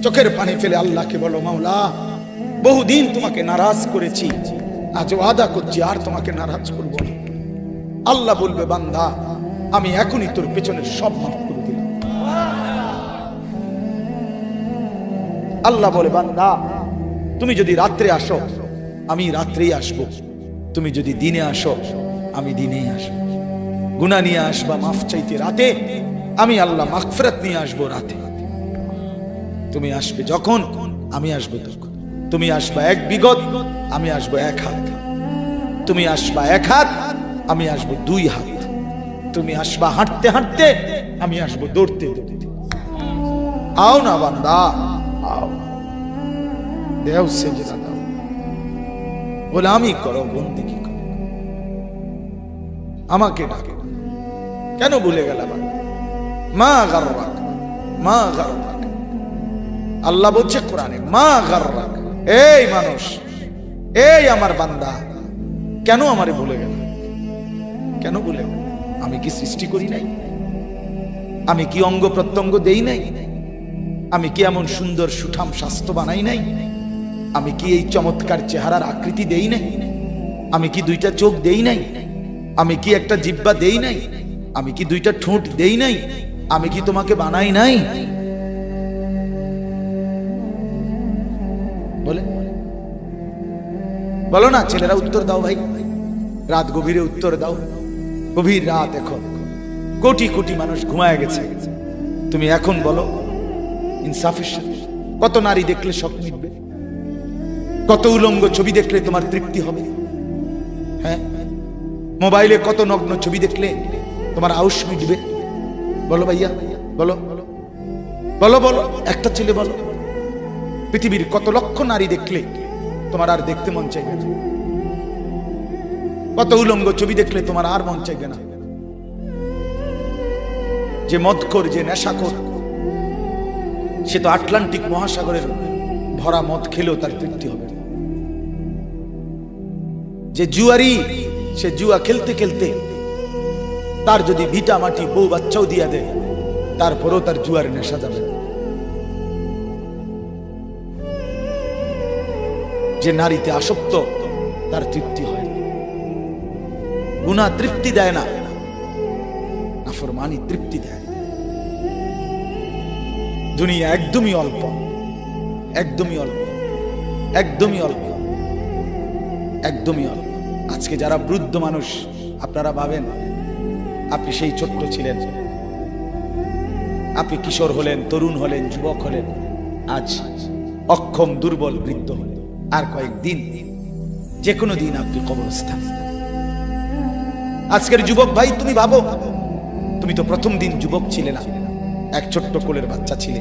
চোখের পানি ফেলে আল্লাহকে বলো, মাওলা বহুদিন তোমাকে নারাজ করেছি, আজ ওয়াদা করছি আর তোমাকে নারাজ করব না। আল্লাহ বলবে, বান্দা আমি এখনই তোর পেছনের সব মাফ করে দিলাম। আল্লাহ বলে, বান্দা তুমি যদি রাত্রে আসো আমি রাত্রেই আসবো, তুমি যদি দিনে আসো আমি দিনেই আসবো। গুনাহ নিয়ে আসবা মাফ চাইতে রাতে, আমি আল্লাহ মাগফিরাত নিয়ে আসবো রাতে। তুমি আসবে যখন আমি আসবো তখন। তুমি আসবা এক বিগত, আমি আসবো এক হাত। তুমি আসবা এক হাত, আমি আসবো দুই হাত। তুমি আসবা হাঁটতে হাঁটতে, আমি আসবো দৌড়তে দৌড়তে। আও না বান্দা, আও, দেও সেজদা দাও, গোলামি করো, বন্দেগী করো, আমাকে ডাকে। কেন ভুলে গেলাম? মা গাররাক, মা গাররাক। আল্লাহ বলছে কোরআনে, মা গাররাক। এই মানুষ, এই আমার বান্দা, কেন আমারে ভুলে গেল? কেন ভুলে গেল? আমি কি সৃষ্টি করি নাই? আমি কি অঙ্গ প্রত্যঙ্গ দেই নাই? আমি কি এমন সুন্দর সুঠাম স্বাস্থ্য বানাই নাই? আমি কি এই চমৎকার চেহারার আকৃতি দেই নাই? আমি কি দুইটা চোখ দেই নাই? আমি কি একটা জিহ্বা দেই নাই? আমি কি দুইটা ঠোঁট দেই নাই? আমি কি তোমাকে বানাই নাই? বলে বলো না ছেলেরা, উত্তর দাও ভাই। রাত গভীরে উত্তর দাও। গভীর রাত, এখন কোটি কোটি মানুষ ঘুমায় গেছে। তুমি এখন বলো ইনসাফের সাথে, কত নারী দেখলে শখ মিটবে? কত উলঙ্গ ছবি দেখলে তোমার তৃপ্তি হবে? হ্যাঁ, মোবাইলে কত নগ্ন ছবি দেখলে তোমার আউশ মিটবে? বলো ভাইয়া, বলো বলো বলো, একটা ছেলে বলো। পৃথিবীর কত লক্ষ নারী দেখলে তোমার আর দেখতে মন চাইবে না? কত উলঙ্গ ছবি দেখলে তোমার আর মন চাইবে না? যে মদখোর, যে নেশাখোর, সে তো আটলান্টিক মহাসাগরের ভরা মদ খেলেও তার তৃপ্তি হবে। যে জুয়ারি, সে জুয়া খেলতে খেলতে তার যদি ভিটা মাটি বউ বাচ্চাও দিয়া দেয়, তারপরেও তার জুয়ার নেশা যাবে। যে নারীতে আসক্ত, তার তৃপ্তি হয় না। গুনাহ তৃপ্তি দেয় না, নাফরমানি তৃপ্তি দেয়। দুনিয়া একদমই অল্প, একদমই অল্প, একদমই অল্প, একদমই অল্প। আজকে যারা বৃদ্ধ মানুষ, আপনারা ভাবেন আপনি সেই ছোট্ট ছিলেন, আপনি কিশোর হলেন, তরুণ হলেন, যুবক হলেন, আজ অক্ষম দুর্বল বৃদ্ধ হলেন। আর কয়েকদিন, যে কোনো দিন আপনি কবরস্থান। আজকের যুবক ভাই, তুমি ভাবো, তুমি তো প্রথম দিন যুবক ছিলে না, এক ছোট্ট কোলের বাচ্চা ছিলে।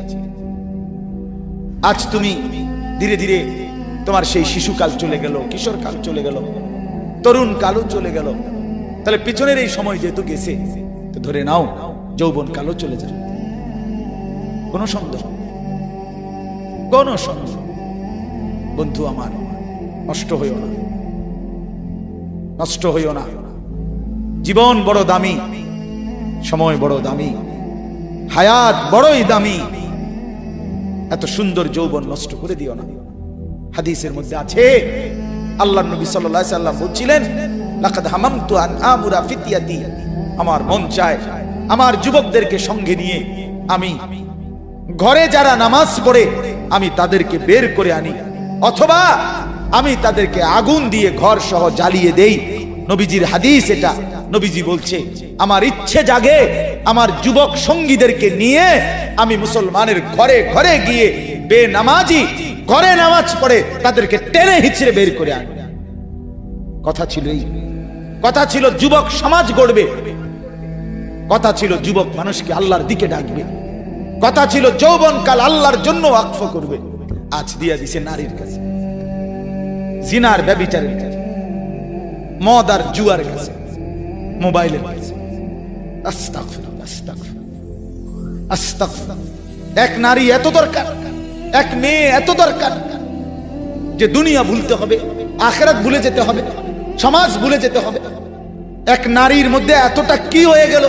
আজ তুমি ধীরে ধীরে তোমার সেই শিশুকাল চলে গেল, কিশোর কাল চলে গেল, তরুণ কালও চলে গেল। তাহলে পিছনের এই সময় যেহেতু গেছে, তো ধরে নাও যৌবন কালও চলে যাবে। কোন সন্দেহ, কোন সন্দেহ। বন্ধু আমার, নষ্ট হইও না, নষ্ট হইও না। জীবন বড় দামি, সময় বড় দামি, হায়াত বড়ই দামি। এত সুন্দর যৌবন নষ্ট করে দিও না। হাদিসের মধ্যে আছে, আল্লাহর নবী সাল্লাল্লাহু আলাইহি সাল্লাম বলছিলেন, লাকাদ হামামতু আন আমুরা ফিতিয়াতি, আমার মন চায় আমার যুবকদেরকে সঙ্গে নিয়ে আমি ঘরে যারা নামাজ পড়ে আমি তাদেরকে বের করে আনি, অথবা আমি তাদেরকে আগুন দিয়ে ঘর সহ জ্বালিয়ে দেই। নবীজির হাদিস এটা। নবীজি বলছে, আমার ইচ্ছে জাগে আমার যুবক সঙ্গীদেরকে নিয়ে আমি মুসলমানের ঘরে ঘরে গিয়ে বেনামাজি ঘরে নামাজ পড়ে তাদেরকে টেনে হিচড়ে বের করে আনি। কথা ছিল এই, কথা ছিল যুবক সমাজ গড়বে, কথা ছিল যুবক মানুষকে আল্লাহর দিকে ডাকবে, কথা ছিল যৌবনকাল আল্লাহর জন্য ওয়াকফ করবে। আজ দিয়া দিছে নারীর কাছে, জিনার ব্যভিচারের কাছে, মদ আর জুয়ার কাছে, মোবাইলের কাছে। আস্তাগফিরুল্লাহ, আস্তাগফিরুল্লাহ, আস্তাগফিরুল্লাহ। এক নারী এত দরকার, এক মেয়ে এত দরকার যে দুনিয়া ভুলতে হবে, আখিরাত ভুলে যেতে হবে, সমাজ ভুলে যেতে হবে। এক নারীর মধ্যে এতটা কি হয়ে গেল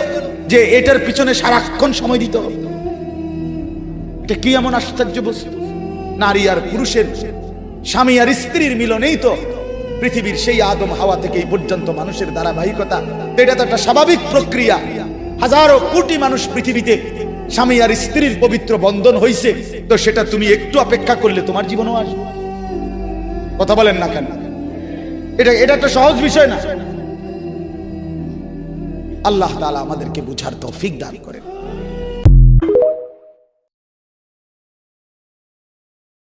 যে এটার পিছনে সারাক্ষণ সময় দিতে হবে? এটা কি এমন আশ্চর্য বস্তু? নারী আর পুরুষের, স্বামী আর স্ত্রীর মিলনেই তো পৃথিবীর সেই আদম হাওয়া থেকে এই পর্যন্ত মানুষের ধারাবাহিকতা। এটা তো একটা স্বাভাবিক প্রক্রিয়া। হাজারো কোটি মানুষ পৃথিবীতে স্বামী আর স্ত্রীর পবিত্র বন্ধন হইছে, তো সেটা তুমি একটু অপেক্ষা করলে তোমার জীবনও আসবে। কথা বলেন না কেন? এটা একটা সহজ বিষয় না। আল্লাহ তাআলা আমাদেরকে বুঝার তৌফিক দান করেন।